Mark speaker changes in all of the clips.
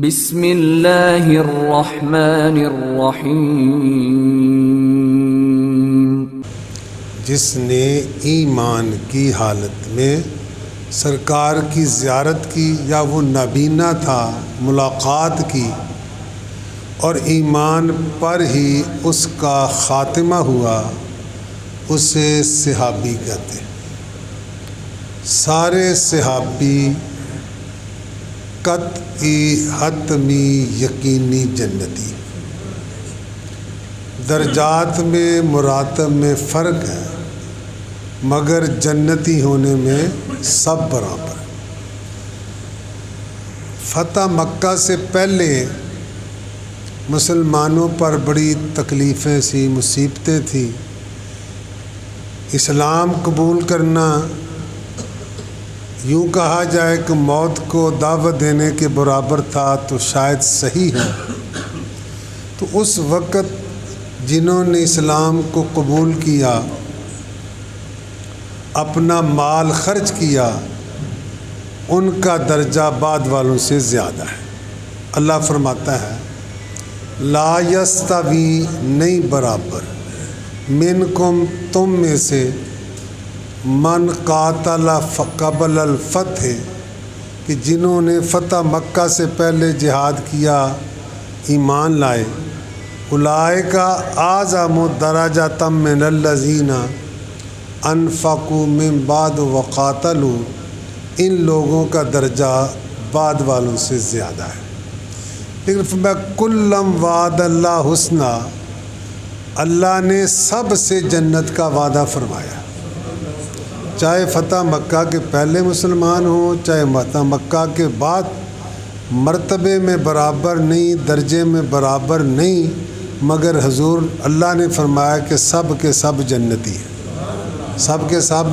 Speaker 1: بسم اللہ الرحمن الرحیم۔
Speaker 2: جس نے ایمان کی حالت میں سرکار کی زیارت کی یا وہ نابینا تھا، ملاقات کی اور ایمان پر ہی اس کا خاتمہ ہوا، اسے صحابی کہتے ہیں۔ سارے صحابی قطعی حتمی یقینی جنتی۔ درجات میں مراتب میں فرق ہے، مگر جنتی ہونے میں سب برابر۔ فتح مکہ سے پہلے مسلمانوں پر بڑی تکلیفیں سی، مصیبتیں تھیں۔ اسلام قبول کرنا یوں کہا جائے کہ موت کو دعوت دینے کے برابر تھا تو شاید صحیح ہے۔ تو اس وقت جنہوں نے اسلام کو قبول کیا، اپنا مال خرچ کیا، ان کا درجہ بعد والوں سے زیادہ ہے۔ اللہ فرماتا ہے لا یستوی، نہیں برابر، منکم، تم میں سے، من قاتل قبل الفتح، کہ جنہوں نے فتح مکہ سے پہلے جہاد کیا، ایمان لائے، اولئک اعظم درجۃ من الذین انفقوا من بعد وقاتلوا، ان لوگوں کا درجہ بعد والوں سے زیادہ ہے۔ لیکن فرمایا کلم وعد اللہ حسنی، اللہ نے سب سے جنت کا وعدہ فرمایا، چاہے فتح مکہ کے پہلے مسلمان ہوں، چاہے فتح مکہ کے بعد، مرتبے میں برابر نہیں، درجے میں برابر نہیں، مگر حضور اللہ نے فرمایا کہ سب کے سب جنتی ہیں، سب کے سب۔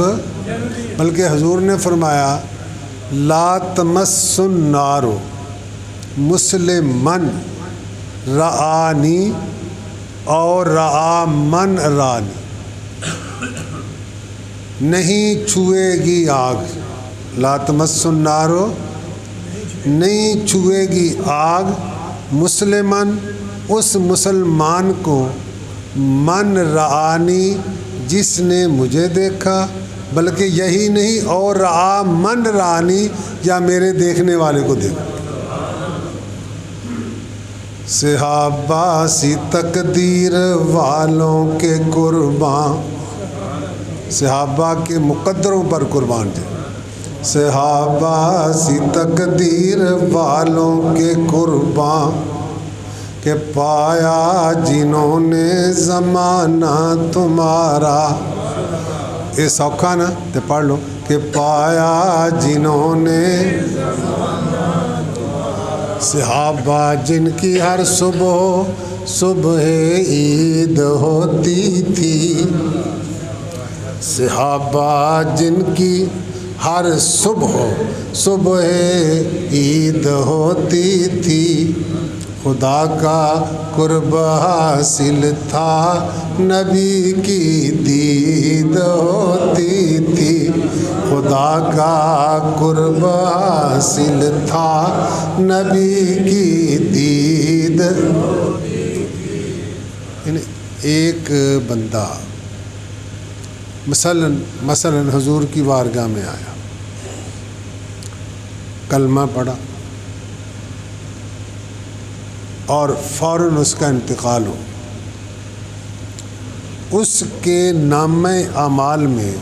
Speaker 2: بلکہ حضور نے فرمایا لا تمس النار مسلمن رآنی اور رآ من رانی، نہیں چھوئے گی آگ، لا تمس النار، نہیں چھوئے گی آگ، مسلمن، اس مسلمان کو، من رآنی، جس نے مجھے دیکھا، بلکہ یہی نہیں اور رآ من رانی، یا میرے دیکھنے والے کو دیکھا۔ صحابہ سی تقدیر والوں کے قربان، صحابہ کے مقدروں پر قربان جائے، صحابہ سی تقدیر والوں کے قربان، کہ پایا جنہوں نے زمانہ تمہارا، یہ سوکھا نا تو پڑھ لو، کہ پایا جنہوں نے، صحابہ جن کی ہر صبح صبح عید ہوتی تھی، صحابہ جن کی ہر صبح صبح عید ہوتی تھی، خدا کا قرب حاصل تھا، نبی کی دید ہوتی تھی، خدا کا قرب حاصل تھا، نبی کی دید۔ یعنی ایک بندہ مثلا حضور کی بارگاہ میں آیا، کلمہ پڑھا اور فوراً اس کا انتقال ہو، اس کے نامہ اعمال میں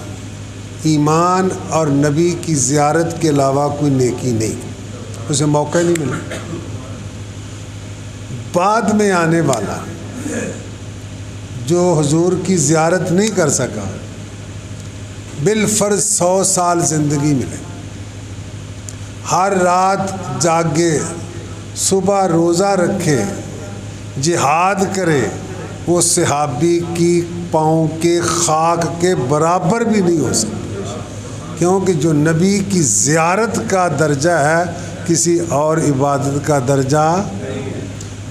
Speaker 2: ایمان اور نبی کی زیارت کے علاوہ کوئی نیکی نہیں، اسے موقع نہیں ملا۔ بعد میں آنے والا جو حضور کی زیارت نہیں کر سکا، بالفرض 100 سال زندگی ملے، ہر رات جاگے، صبح روزہ رکھے، جہاد کرے، وہ صحابی کی پاؤں کے خاک کے برابر بھی نہیں ہو سکتا، کیونکہ جو نبی کی زیارت کا درجہ ہے کسی اور عبادت کا درجہ۔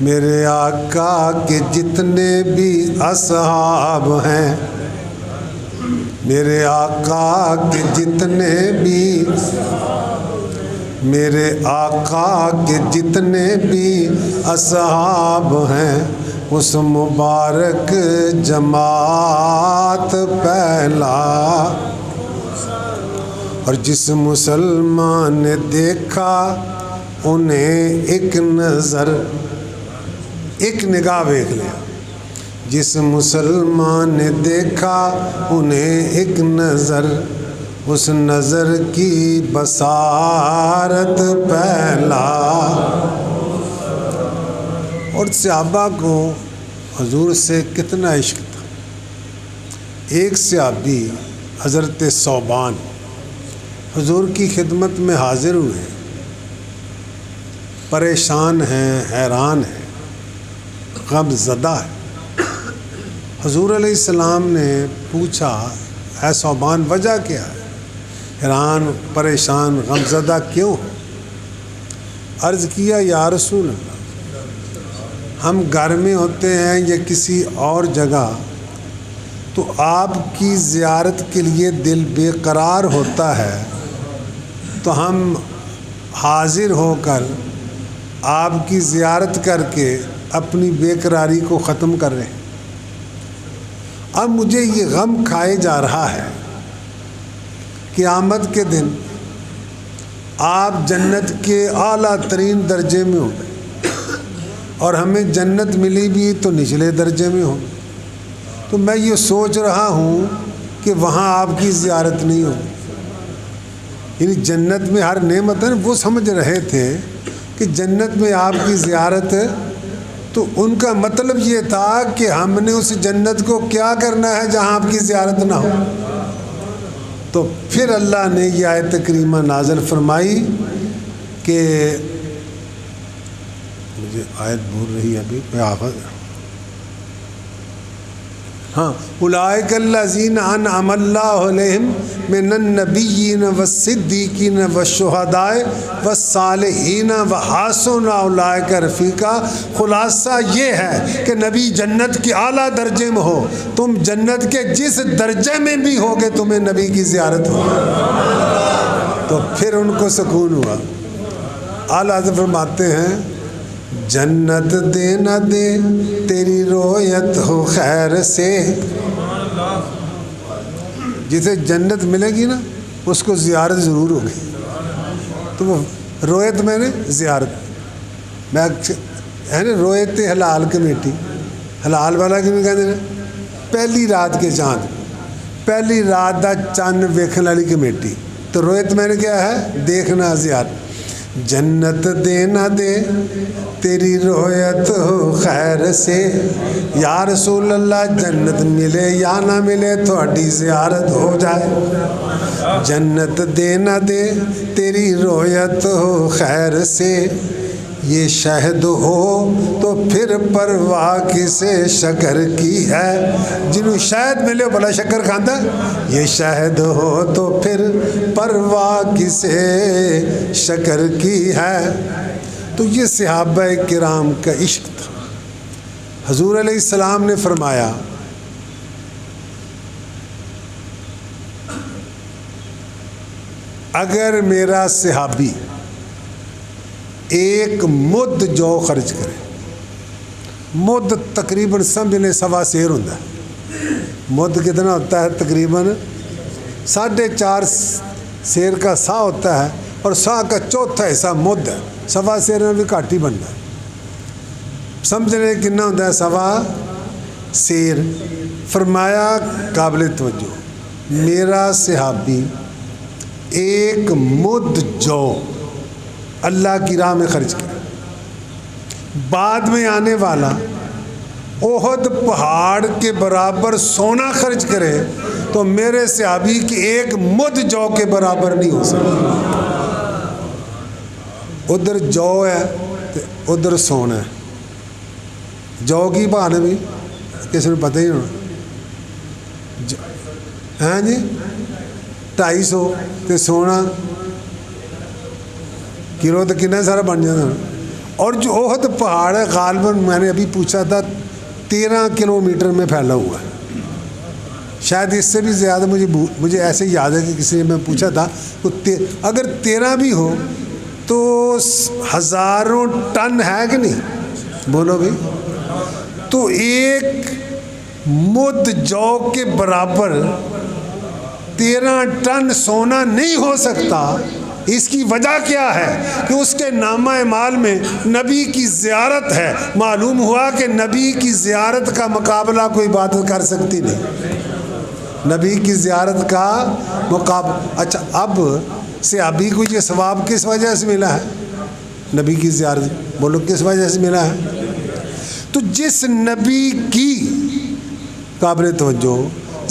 Speaker 2: میرے آقا کے جتنے بھی اصحاب ہیں، میرے آقا کے جتنے بھی میرے آقا کے جتنے بھی اصحاب ہیں اس مبارک جماعت پہلا، اور جس مسلمان نے دیکھا انہیں ایک نظر، ایک نگاہ دیکھ لیا، جس مسلمان نے دیکھا انہیں ایک نظر، اس نظر کی بصارت پہلا۔ اور صحابہ کو حضور سے کتنا عشق تھا۔ ایک صحابی حضرت ثوبان حضور کی خدمت میں حاضر ہوئے، پریشان ہیں، حیران ہیں، غم زدہ ہے۔ حضور علیہ السلام نے پوچھا اے ثوبان وجہ کیا ہے، حیران پریشان غم زدہ کیوں؟ عرض کیا یا رسول اللہ، ہم گھر میں ہوتے ہیں یا کسی اور جگہ تو آپ کی زیارت کے لیے دل بے قرار ہوتا ہے، تو ہم حاضر ہو کر آپ کی زیارت کر کے اپنی بے قراری کو ختم کر رہے ہیں۔ اب مجھے یہ غم کھائے جا رہا ہے، قیامت کے دن آپ جنت کے اعلیٰ ترین درجے میں ہوں گے اور ہمیں جنت ملی بھی تو نچلے درجے میں ہوں، تو میں یہ سوچ رہا ہوں کہ وہاں آپ کی زیارت نہیں ہوگی۔ یعنی جنت میں ہر نعمت ہے، وہ سمجھ رہے تھے کہ جنت میں آپ کی زیارت، تو ان کا مطلب یہ تھا کہ ہم نے اس جنت کو کیا کرنا ہے جہاں آپ کی زیارت نہ ہو۔ تو پھر اللہ نے یہ آیت کریمہ نازل فرمائی کہ مجھے آیت بھول رہی ہے ابھی کوئی آفت، ہاں، اولئک الذین انعم اللہ علیہم من النبیین والصدیقین والشہداء والصالحین وحسن اولئک رفیقا۔ خلاصہ یہ ہے کہ نبی جنت کے اعلیٰ درجے میں ہو، تم جنت کے جس درجے میں بھی ہوگے تمہیں نبی کی زیارت ہوگی، تو پھر ان کو سکون ہوا۔ اعلیٰ حضرت فرماتے ہیں جنت دے نہ دے تیری رویت ہو خیر سے، جسے جنت ملے گی نا اس کو زیارت ضرور ہوگی، تو وہ رویت میں نے زیارت میں ہے نا، رویت حلال کمیٹی، حلال والا کیوں کہتے ہیں؟ پہلی رات کے چاند، پہلی رات دا چاند ویکھن والی کمیٹی، تو رویت میں نے کیا ہے؟ دیکھنا، زیارت۔ جنت دے نہ دے تیری رویت ہو خیر سے، یا رسول اللہ جنت ملے یا نہ ملے تھوڑی زیارت ہو جائے۔ جنت دے نہ دے تیری رویت ہو خیر سے، یہ شہد ہو تو پھر پرواہ کسے شکر کی ہے۔ جنہوں شہد ملے بلا شکر کھاندہ، یہ شہد ہو تو پھر پرواہ کسے شکر کی ہے۔ تو یہ صحابہ کرام کا عشق تھا۔ حضور علیہ السلام نے فرمایا اگر میرا صحابی ایک مد جو خرچ کرے، مد تقریباً سمجھ لیں 1.25 سیر ہوتا ہے، مد کتنا ہوتا ہے؟ تقریباً 4.5 سیر کا سا ہوتا ہے، اور سا کا چوتھا حصہ مد ہے، 1.25 سیر میں بھی گھٹ ہی بنتا ہے، سمجھ لیں کتنا ہوتا ہے؟ 1.25 سیر۔ فرمایا قابل توجہ، میرا صحابی ایک مد جو اللہ کی راہ میں خرچ کرے، بعد میں آنے والا احد پہاڑ کے برابر سونا خرچ کرے تو میرے صحابی کی ایک مد جو کے برابر نہیں ہو سکتا۔ ادھر جو ہے ادھر سونا ہے، جو کی بہانے بھی کسی نے پتہ ہی ہونا، ہاں جی 250 تے سونا کلو تو کتنا سارا بن جاتا۔ اور جو احد پہاڑ ہے غالباً میں نے ابھی پوچھا تھا 13 کلومیٹر میں پھیلا ہوا ہے، شاید اس سے بھی زیادہ، مجھے ایسے یاد ہے کہ کسی نے میں پوچھا تھا اگر 13 بھی ہو ہزاروں ٹن ہے کہ نہیں؟ بولو بھائی. تو ایک مد جو کے برابر 13 ٹن سونا نہیں ہو سکتا. اس کی وجہ کیا ہے کہ اس کے نامہ اعمال میں نبی کی زیارت ہے. معلوم ہوا کہ نبی کی زیارت کا مقابلہ کوئی عبادت کر سکتی نہیں. نبی کی زیارت کا مقابلہ. اچھا اب صحابی کو یہ ثواب کس وجہ سے ملا ہے؟ نبی کی زیارت. بولو کس وجہ سے ملا ہے؟ تو جس نبی کی قابل توجہ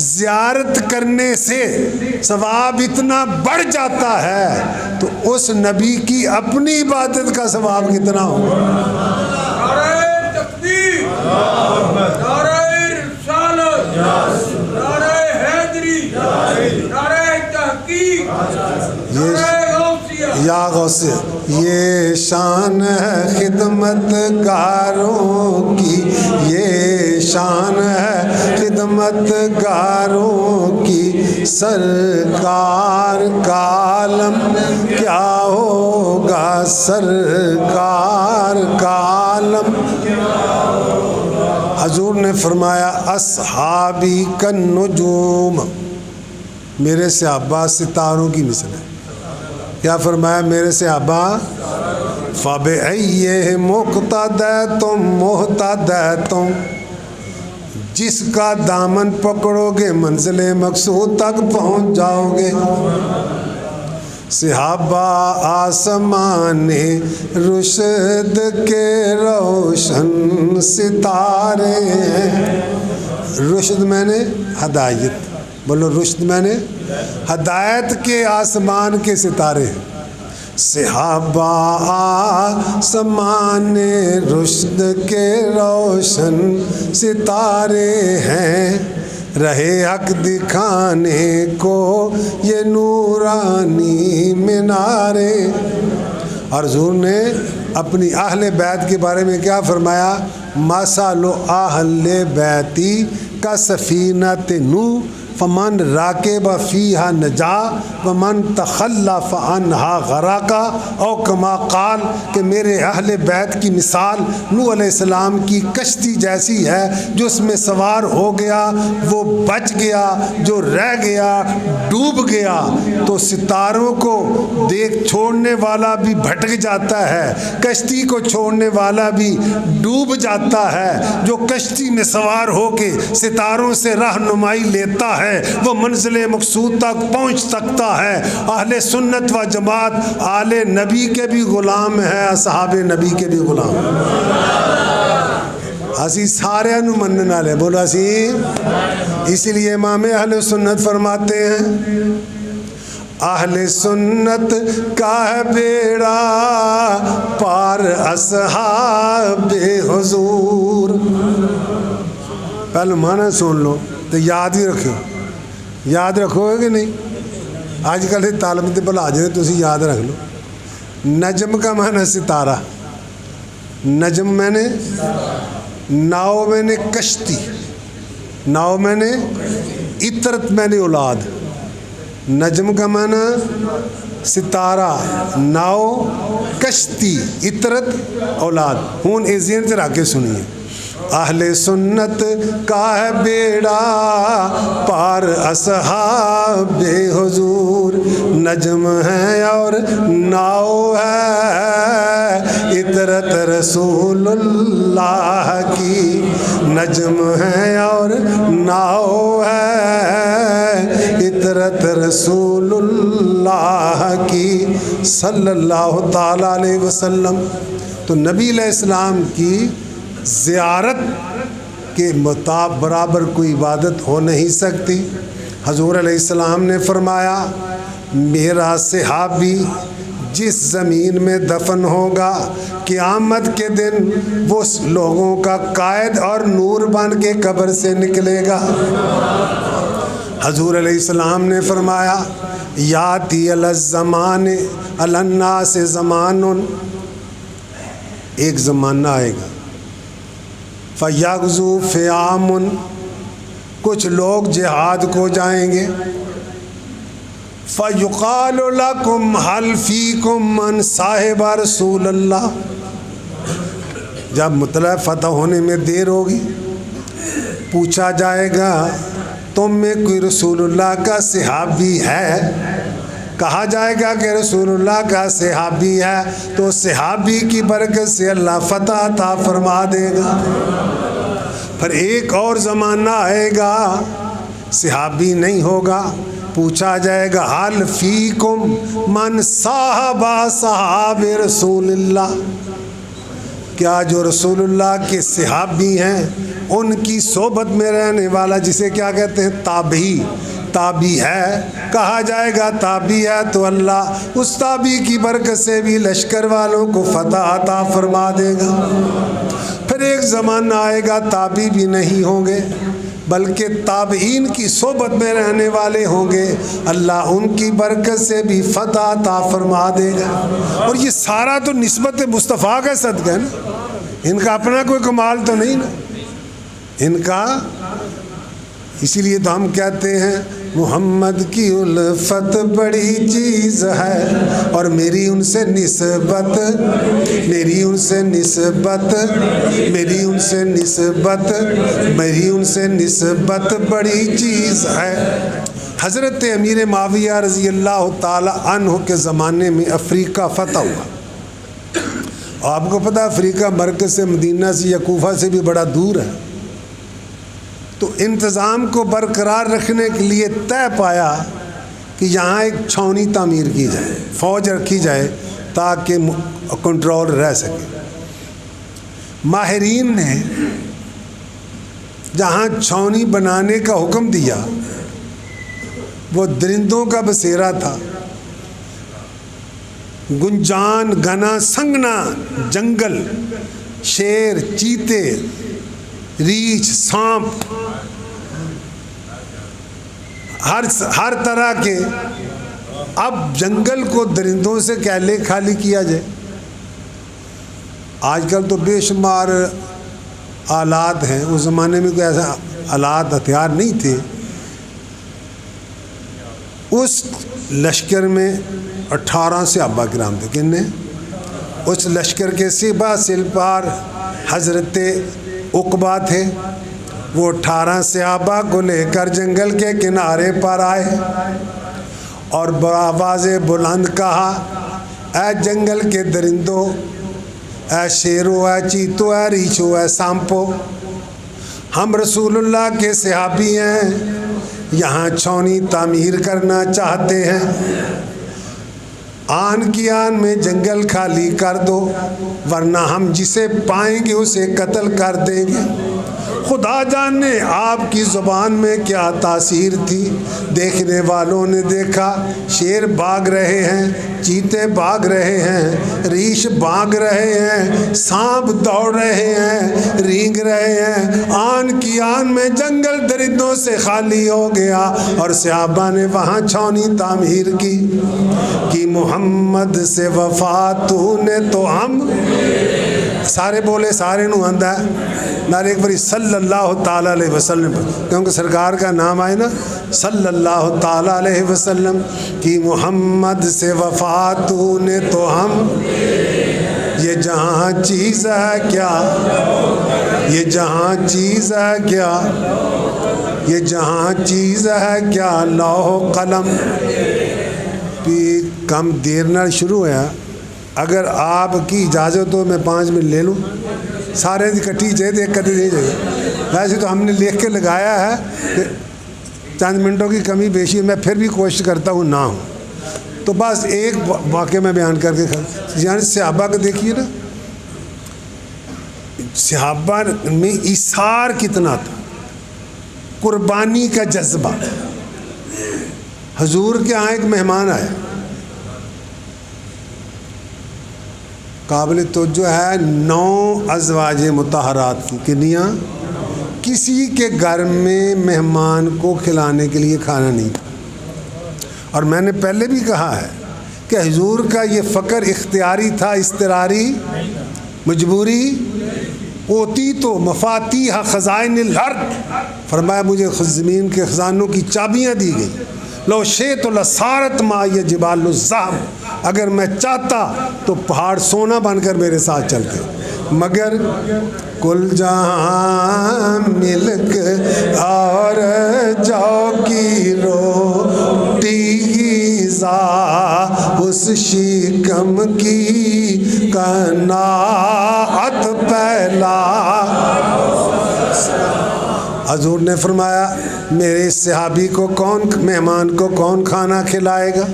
Speaker 2: زیارت کرنے سے ثواب اتنا بڑھ جاتا ہے تو اس نبی کی اپنی عبادت کا ثواب کتنا ہوگا؟
Speaker 3: نعرہ تکبیر، نعرہ رسالت، نعرہ حیدری، نعرہ تحقیق، نعرہ غوثیہ.
Speaker 2: یا غوثیہ. یہ شان ہے خدمت گاروں کی، یہ شان ہے خدمت گاروں کی. سرکار کا عالم کیا ہوگا، سرکار کا عالم. حضور نے فرمایا اصحابی کالنجوم، میرے صحابہ ستاروں کی مثل ہے. کیا فرمایا؟ میرے صحابہ فَبِأَيِّهِمْ مُقْتَدَیتُم مُہْتَدَیتُم، جس کا دامن پکڑو گے منزل مقصود تک پہنچ جاؤ گے. صحابہ آسمان رشد کے روشن ستارے ہیں. رشد میں نے ہدایت، بولو رشد میں نے ہدایت کے آسمان کے ستارے ہیں. صحابہ آسمان رشد کے روشن ستارے ہیں. رہے حق دکھانے کو یہ نورانی مینارے. اور حضور نے اپنی اہل بیت کے بارے میں کیا فرمایا؟ مثل اہل بیتی کا سفینۃ نوح فمن راکب فیہا نجا ومن تخلف عنہا غرقا. او کما قال، کہ میرے اہل بیت کی مثال نوح علیہ السلام کی کشتی جیسی ہے. جو اس میں سوار ہو گیا وہ بچ گیا، جو رہ گیا ڈوب گیا. تو ستاروں کو دیکھ چھوڑنے والا بھی بھٹک جاتا ہے، کشتی کو چھوڑنے والا بھی ڈوب جاتا ہے. جو کشتی میں سوار ہو کے ستاروں سے رہنمائی لیتا ہے وہ منزل مقصود تک پہنچ سکتا ہے. اہل سنت و جماعت آل نبی کے بھی غلام ہیں، اصحاب نبی کے بھی غلام. اسی سارے نو منن والے، بولو اسی. اسی لیے امام اہل سنت فرماتے ہیں اہل سنت کا ہے بیڑا پار اصحاب حضور. پہلے معنی سن لو تو یاد ہی رکھو. یاد رکھو گے کہ نہیں؟ آج کل طالب تے بھلا جائے تو اسی یاد رکھ لو. نجم کا معنی ستارہ. نجم میں نے ناؤ میں نے کشتی، ناؤ میں نے عطرت میں نے اولاد. نجم کا معنی ستارہ، ناؤ کشتی، عطرت اولاد. ہون ایزین سے راکے سنیے. اہل سنت کا ہے بیڑا پار اصحاب حضور. نجم ہے اور ناؤ ہے عطرت رسول اللہ کی. نجم ہے اور ناؤ ہے عطرت رسول اللہ کی صلی اللہ تعالی علیہ وسلم. تو نبی علیہ السلام کی زیارت کے مطابق برابر کوئی عبادت ہو نہیں سکتی. حضور علیہ السلام نے فرمایا میرا صحابی جس زمین میں دفن ہوگا قیامت کے دن وہ لوگوں کا قائد اور نور بن کے قبر سے نکلے گا. حضور علیہ السلام نے فرمایا یاتی علی الزمان علی الناس زمان، ایک زمانہ آئے گا فیغزو فیام، کچھ لوگ جہاد کو جائیں گے. فَيُقَالُ لَكُمْ هَلْ فِيكُمْ مَنْ صَاحِبَ رسول اللہ. جب مطلع فتح ہونے میں دیر ہوگی پوچھا جائے گا تم میں کوئی رسول اللہ کا صحابی ہے. کہا جائے گا کہ رسول اللہ کا صحابی ہے تو صحابی کی برکت سے اللہ فتح عطا فرما دے گا. پھر ایک اور زمانہ آئے گا صحابی نہیں ہوگا, پوچھا جائے گا حل فیکم من صاحب صحاب رسول اللہ, کیا جو رسول اللہ کے صحابی ہیں ان کی صحبت میں رہنے والا, جسے کیا کہتے ہیں تابعی, تابعی ہے. کہا جائے گا تابعی ہے تو اللہ اس تابعی کی برکت سے بھی لشکر والوں کو فتح عطا فرما دے گا. پھر ایک زمانہ آئے گا تابعی بھی نہیں ہوں گے بلکہ تابعین کی صحبت میں رہنے والے ہوں گے, اللہ ان کی برکت سے بھی فتح عطا فرما دے گا. اور یہ سارا تو نسبت مصطفیٰ کا صدقہ ہے نا, ان کا اپنا کوئی کمال تو نہیں نا ان کا. اسی لیے تو ہم کہتے ہیں محمد کی الفت بڑی چیز ہے اور میری ان سے نسبت, میری ان سے نسبت, میری ان سے نسبت, میری ان سے نسبت بڑی چیز ہے. حضرت امیر معاویہ رضی اللہ تعالی عنہ کے زمانے میں افریقہ فتح ہوا. آپ کو پتہ افریقہ مرکز سے مدینہ سے یا کوفہ سے بھی بڑا دور ہے, تو انتظام کو برقرار رکھنے کے لیے طے پایا کہ یہاں ایک چھاؤنی تعمیر کی جائے, فوج رکھی جائے تاکہ کنٹرول رہ سکے. ماہرین نے جہاں چھاؤنی بنانے کا حکم دیا وہ درندوں کا بسیرا تھا, گنجان گنا سنگنا جنگل, شیر, چیتے, ریچھ, سانپ, ہر طرح کے. اب جنگل کو درندوں سے کیلے خالی کیا جائے. آج کل تو بے شمار آلات ہیں, اس زمانے میں کوئی ایسا آلات ہتھیار نہیں تھے. اس لشکر میں 18 صحابہ کرام تھے. کن نے اس لشکر کے سپاہ سالار حضرت عقبہ تھے. وہ 18 صحابہ کو لے کر جنگل کے کنارے پر آئے اور بآواز بلند کہا, اے جنگل کے درندوں, اے شیرو, اے چیتو, اے ریچھو, اے سانپو, ہم رسول اللہ کے صحابی ہیں, یہاں چھاؤنی تعمیر کرنا چاہتے ہیں. آن کی آن میں جنگل خالی کر دو ورنہ ہم جسے پائیں گے اسے قتل کر دیں گے. خدا جانے آپ کی زبان میں کیا تاثیر تھی. دیکھنے والوں نے دیکھا شیر بھاگ رہے ہیں, چیتے بھاگ رہے ہیں, ریچھ بھاگ رہے ہیں, سانپ دوڑ رہے ہیں, رینگ رہے ہیں. آن کی آن میں جنگل درندوں سے خالی ہو گیا اور صحابہ نے وہاں چھاؤنی تعمیر کی. محمد سے وفا تو نے تو ہم سارے بولے, سارے نو آندا ہے نارے ایک باری صلی اللہ تعالیٰ علیہ وسلم, کیونکہ سرکار کا نام آئے نا صلی اللہ تعالیٰ علیہ وسلم, کہ محمد سے وفا تو نے تو ہم. یہ جہاں چیز ہے کیا, یہ جہاں چیز ہے کیا, یہ جہاں چیز ہے کیا, لوح قلم. بھی کم دیر نہ شروع ہوا, اگر آپ کی اجازت ہو میں 5 منٹ لے لوں. سارے دی کٹھی چاہیے, ایک کٹھی نہیں چاہیے. ویسے تو ہم نے لکھ کے لگایا ہے کہ چند منٹوں کی کمی بیشی, میں پھر بھی کوشش کرتا ہوں نہ ہوں. تو بس ایک واقعہ میں بیان کر کے یعنی صحابہ کو دیکھیے نا, صحابہ میں ایثار کتنا تھا, قربانی کا جذبہ. حضور کے یہاں ایک مہمان آیا, قابل توجہ ہے, 9 ازواج مطہرات کی کنیاں. کسی کے گھر میں مہمان کو کھلانے کے لیے کھانا نہیں تھا. اور میں نے پہلے بھی کہا ہے کہ حضور کا یہ فقر اختیاری تھا, اضطراری, مجبوری. اوتی تو مفاتیح خزائن الارض, فرمایا مجھے زمین کے خزانوں کی چابیاں دی گئی, لو شئت لصارت معی جبال الذہب، اگر میں چاہتا تو پہاڑ سونا بن کر میرے ساتھ چلتے، مگر کل جہاں ملک اور جو کی روٹی غذا، اس شکم کی قناعت پہلا۔ حضور نے فرمایا میرے صحابی کو کون، مہمان کو کون کھانا کھلائے گا؟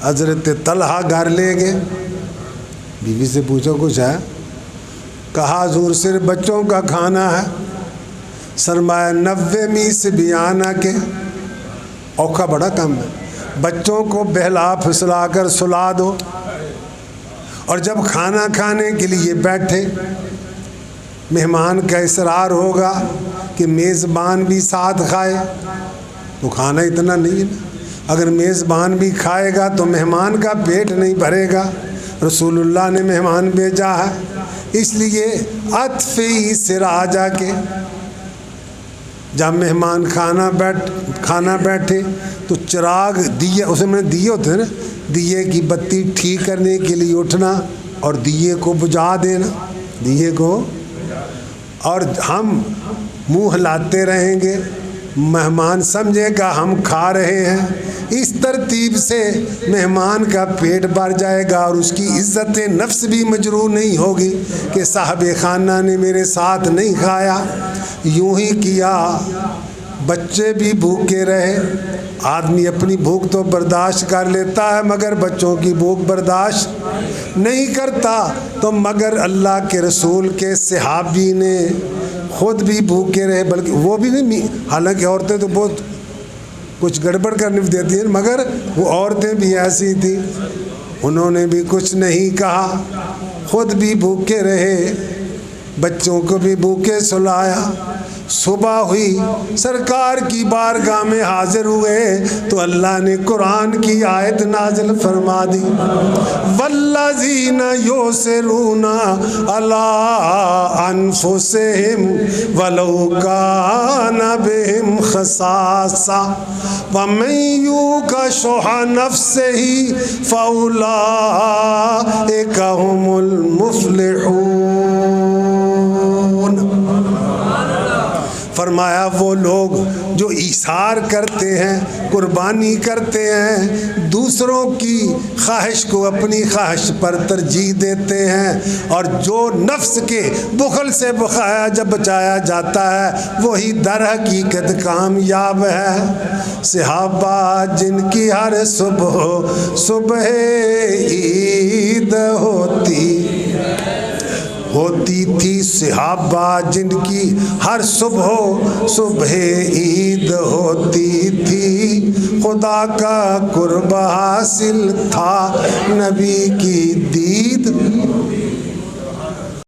Speaker 2: حضرت طلحہ گھر لے گئے، بیوی سے پوچھو کچھ ہے؟ کہا حضور صرف بچوں کا کھانا ہے۔ سرمایہ 90 صبیانہ کے، اوکھا بڑا کم ہے، بچوں کو بہلا پھسلا کر سلا دو، اور جب کھانا کھانے کے لیے بیٹھے مہمان کا اصرار ہوگا کہ میزبان بھی ساتھ کھائے، تو کھانا اتنا نہیں ہے نا، اگر میزبان بھی کھائے گا تو مہمان کا پیٹ نہیں بھرے گا، رسول اللہ نے مہمان بھیجا ہے، اس لیے عطفی سراجا کے جب مہمان کھانا بیٹھے تو چراغ دیے، اس میں دیے ہوتے ہیں نا، دیے کی بتی ٹھیک کرنے کے لیے اٹھنا اور دیے کو بجھا دینا، دیے کو، اور ہم منہ ہلاتے رہیں گے، مہمان سمجھے گا ہم کھا رہے ہیں، اس ترتیب سے مہمان کا پیٹ بھر جائے گا اور اس کی عزت نفس بھی مجروح نہیں ہوگی کہ صاحب خانہ نے میرے ساتھ نہیں کھایا۔ یوں ہی کیا، بچے بھی بھوکے رہے، آدمی اپنی بھوک تو برداشت کر لیتا ہے مگر بچوں کی بھوک برداشت نہیں کرتا، تو مگر اللہ کے رسول کے صحابی نے خود بھی بھوکے رہے، بلکہ وہ بھی نہیں، حالانکہ عورتیں تو بہت کچھ گڑبڑ کرنے دیتی ہیں، مگر وہ عورتیں بھی ایسی تھیں، انہوں نے بھی کچھ نہیں کہا، خود بھی بھوکے رہے، بچوں کو بھی بھوکے سلایا۔ صبح ہوئی، سرکار کی بارگاہ میں حاضر ہوئے تو اللہ نے قرآن کی آیت نازل فرما دی، والذین یؤثرون علی انفسہم ولو کان بہم خصاصہ ومن یوق شح نفسہ فاولئک ھم المفلحون۔ فرمایا وہ لوگ جو ایثار کرتے ہیں، قربانی کرتے ہیں، دوسروں کی خواہش کو اپنی خواہش پر ترجیح دیتے ہیں، اور جو نفس کے بخل سے بچایا جاتا ہے وہی در حقیقت کامیاب ہے۔ صحابہ جن کی ہر صبح عید ہوتی تھی، صحابہ جن کی ہر صبح عید ہوتی تھی، خدا کا قرب حاصل تھا، نبی کی دید